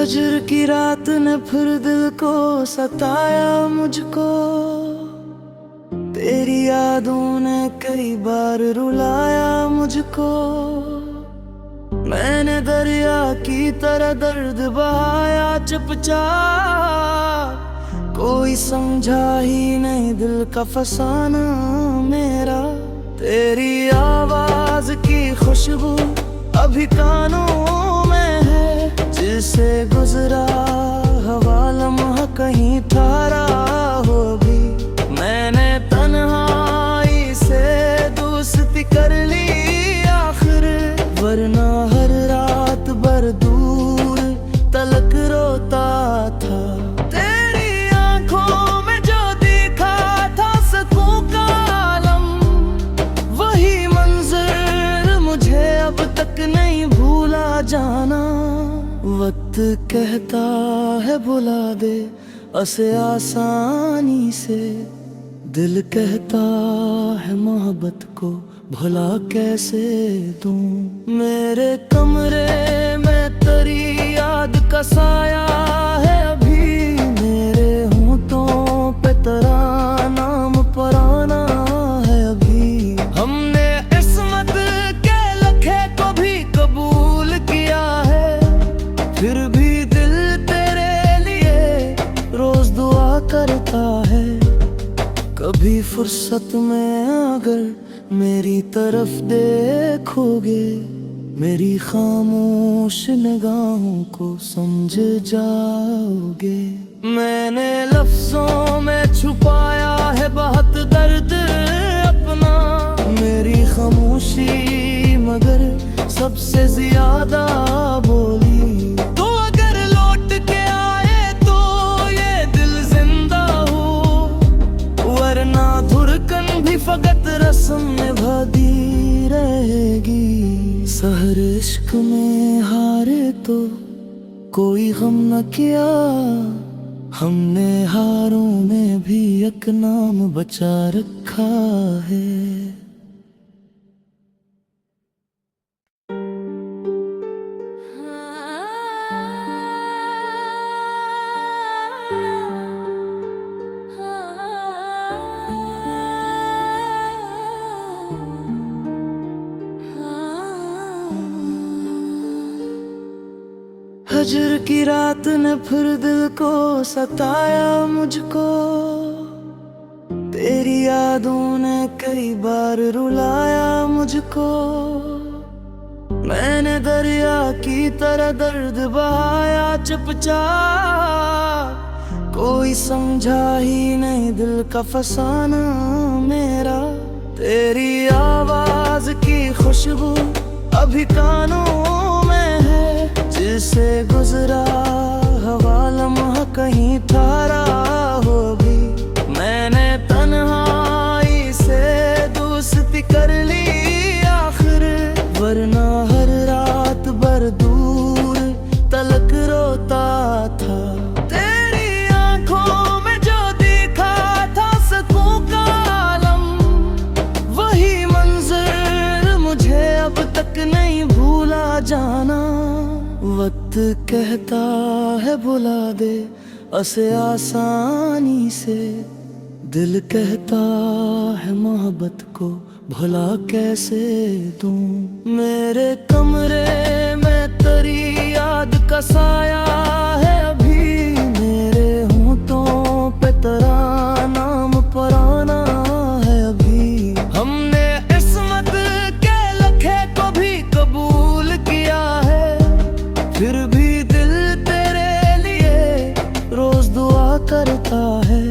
हजर की रात ने फिर दिल को सताया मुझको। तेरी यादों ने कई बार रुलाया मुझको। मैंने दरिया की तरह दर्द बहाया चुपचाप। कोई समझा ही नहीं दिल का फसाना मेरा। तेरी आवाज की खुशबू अभी कानों में है। जिसे गुजरा हवा लम्हा कहीं ठहरा हो भी। मैंने तन्हाई से दोस्ती कर ली आखिर। वरना हर रात भर दूर तलक रोता था। तेरी आंखों में जो दिखा था सुकून का आलम। वही मंजर मुझे अब तक नहीं भूला जाना। वक्त कहता है बुला दे उसे आसानी से। दिल कहता है मोहब्बत को भुला कैसे दूं। मेरे कमरे में तेरी याद का साया है अभी। मेरे होठों पे तेरा नाम पुराना है अभी। हमने इस्मत के लखे को भी कबूल किया है। फिर भी दिल तेरे लिए रोज दुआ करता है। कभी फुर्सत में अगर मेरी तरफ देखोगे। मेरी खामोश निगाहों को समझ जाओगे। मैंने लफ्जों में छुपाया है बहुत दर्द अपना। मेरी खामोशी मगर सबसे ज्यादा बोली। तो अगर लौट के आए तो ये दिल जिंदा हो। वरना धुरकन भी फकत रस्म निभाती रहेगी। सहर इश्क में हारे तो कोई गम न किया। हमने हारों में भी एक नाम बचा रखा है। हजर की रात ने फिर दिल को सताया मुझको। तेरी यादों ने कई बार रुलाया मुझको। मैंने दरिया की तरह दर्द बहाया चुपचाप। कोई समझा ही नहीं दिल का फसाना मेरा। तेरी आवाज की खुशबू अभी कानों में है। जिसे गुजरा हवा लम्हा कहीं ठहरा हो भी। मैंने तन्हाई से दोस्ती कर ली आखिर। वरना हर रात भर दूर तलक रोता था। तेरी आंखों में जो दिखा था सुकून का आलम। वही मंजर मुझे अब तक नहीं भूला जाना। वक्त कहता है बुला दे उसे आसानी से। दिल कहता है मोहब्बत को भुला कैसे दूं। मेरे कमरे में तेरी याद का साया है अभी। मेरे होठों पे तेरा नाम पुराना है अभी। हमने इस्मत के लखे को भी कबूल किया है। फिर भी दिल तेरे लिए रोज दुआ करता है।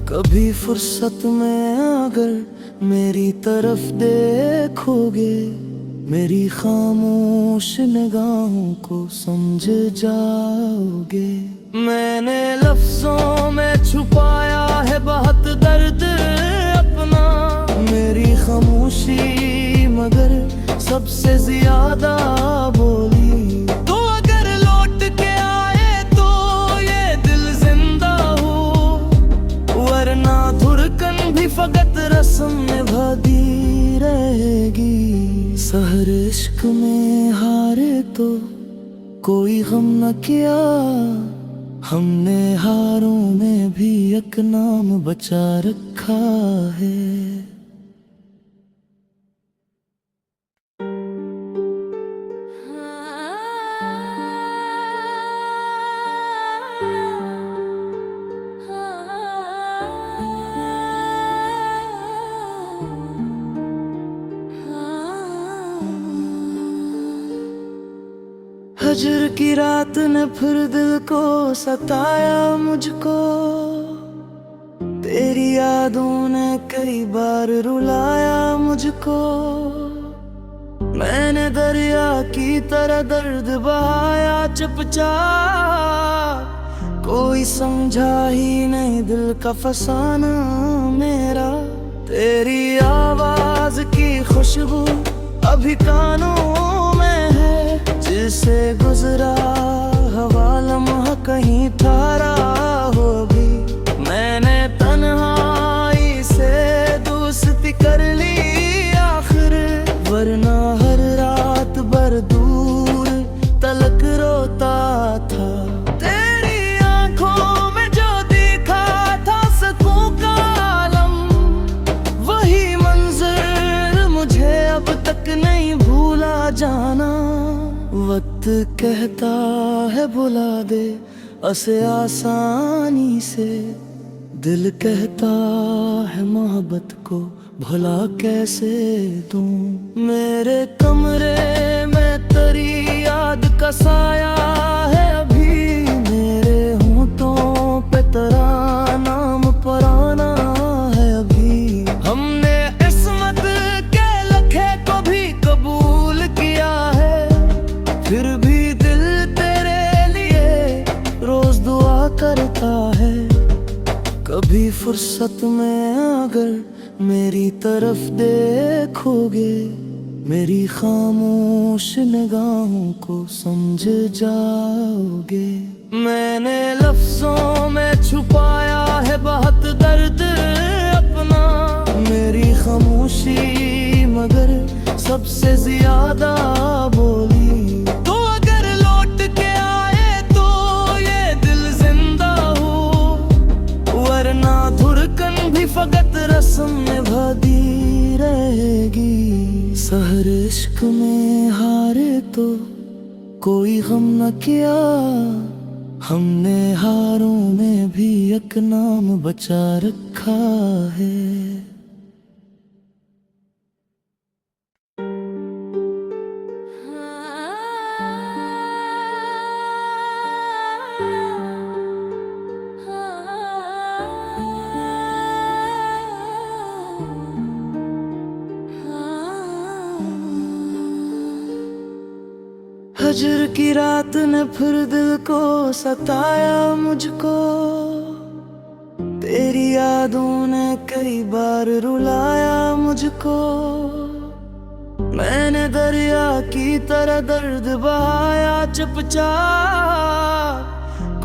कभी फुर्सत में अगर मेरी तरफ देखोगे। मेरी खामोश निगाहों को समझ जाओगे। मैंने लफ्जों में छुपाया है बहुत दर्द अपना। मेरी खामोशी मगर सबसे ज्यादा बोली। तो अगर लौट के आए तो ये दिल जिंदा हो। वरना धुरकन भी फकत रस्म निभाती रहेगी। सहर इश्क में हारे तो कोई गम न किया, हमने हारों में भी एक नाम बचा रखा है। हजर की रात ने फिर दिल को सताया मुझको, तेरी यादों ने कई बार रुलाया मुझको। मैंने दरिया की तरह दर्द बहाया चुपचाप, कोई समझा ही नहीं दिल का फसाना मेरा। तेरी आवाज की खुशबू अभी कानों में है, जिसे गुजरा हवा लम्हा कहीं ठहरा होगी। मैंने तन्हाई से दोस्ती कर ली आखिर, वरना हर रात भर दूर तलक रोता था। तेरी आंखों में जो दिखा था सुकून का आलम, वही मंजर मुझे अब तक नहीं भूला जाना। वक्त कहता है बुला दे उसे आसानी से, दिल कहता है मोहब्बत को भुला कैसे दूं। मेरे कमरे में तेरी याद का साया है अभी, मेरे होंठों पे तेरा नाम पुराना है अभी। हमने किस्मत के लखे को भी कबूल किया है, फिर भी दिल तेरे लिए रोज दुआ करता है। कभी फुर्सत में अगर मेरी तरफ देखोगे, मेरी खामोश निगाहों को समझ जाओगे। मैंने लफ्जों में छुपाया है बहुत दर्द अपना, मेरी खामोशी मगर सबसे ज्यादा बोली। तो अगर लौट के आए तो ये दिल जिंदा हो, वरना धुरकन भी फकत रस्म निभाती रहेगी। सहर इश्क में हारे तो कोई गम न किया, हमने हारों में भी एक नाम बचा रखा है। हजर की रात ने फिर दिल को सताया मुझको, तेरी यादों ने कई बार रुलाया मुझको। मैंने दरिया की तरह दर्द बहाया चुपचाप,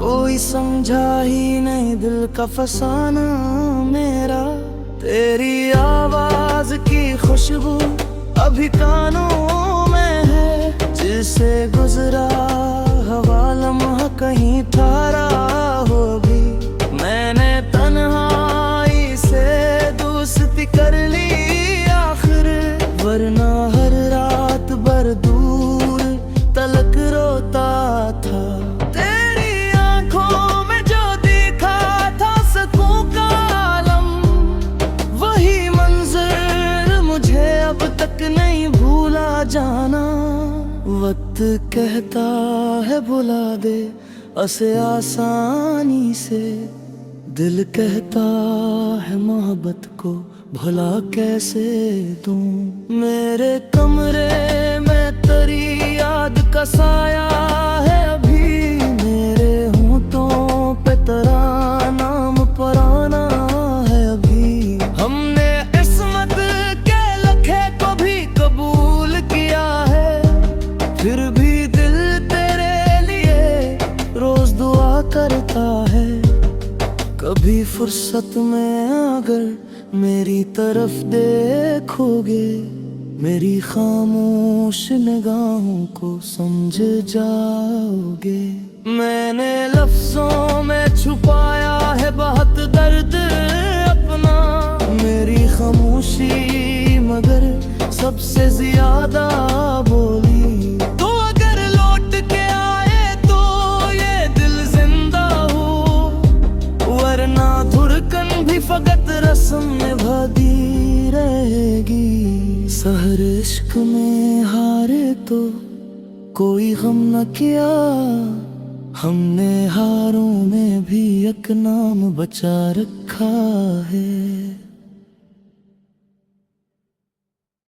कोई समझा ही नहीं दिल का फसाना मेरा। तेरी आवाज की खुशबू अभी कानों में है, जिसे गुजरा हवा लम्हा कहीं ठहरा होगी। मैंने तन्हाई से दोस्ती कर ली आखिर, वरना हर रात भर दूर तलक रोता था। तेरी आंखों में जो दिखा था सुकून का आलम, वही मंजर मुझे अब तक नहीं भूला जाना। वक्त कहता है बुला दे उसे आसानी से, दिल कहता है मोहब्बत को भुला कैसे दूं। मेरे कमरे में तेरी याद का साया है अभी, मेरे होंठों पे तेरा नाम पुराना है अभी। हमने किस्मत के लखे को भी कबूल किया है, फिर भी दिल तेरे लिए रोज दुआ करता है। कभी फुर्सत में अगर मेरी तरफ देखोगे, मेरी खामोश निगाहों को समझ जाओगे। मैंने लफ्जों में छुपाया है बहुत दर्द अपना, मेरी खामोशी मगर सबसे ज्यादा बोली। तो अगर लौट के आए तो ये दिल जिंदा हो, वरना धुरकन भी फकत रस्म निभाती रहेगी। सहर इश्क में हारे तो कोई गम न किया, हमने हारों में भी एक नाम बचा रखा है।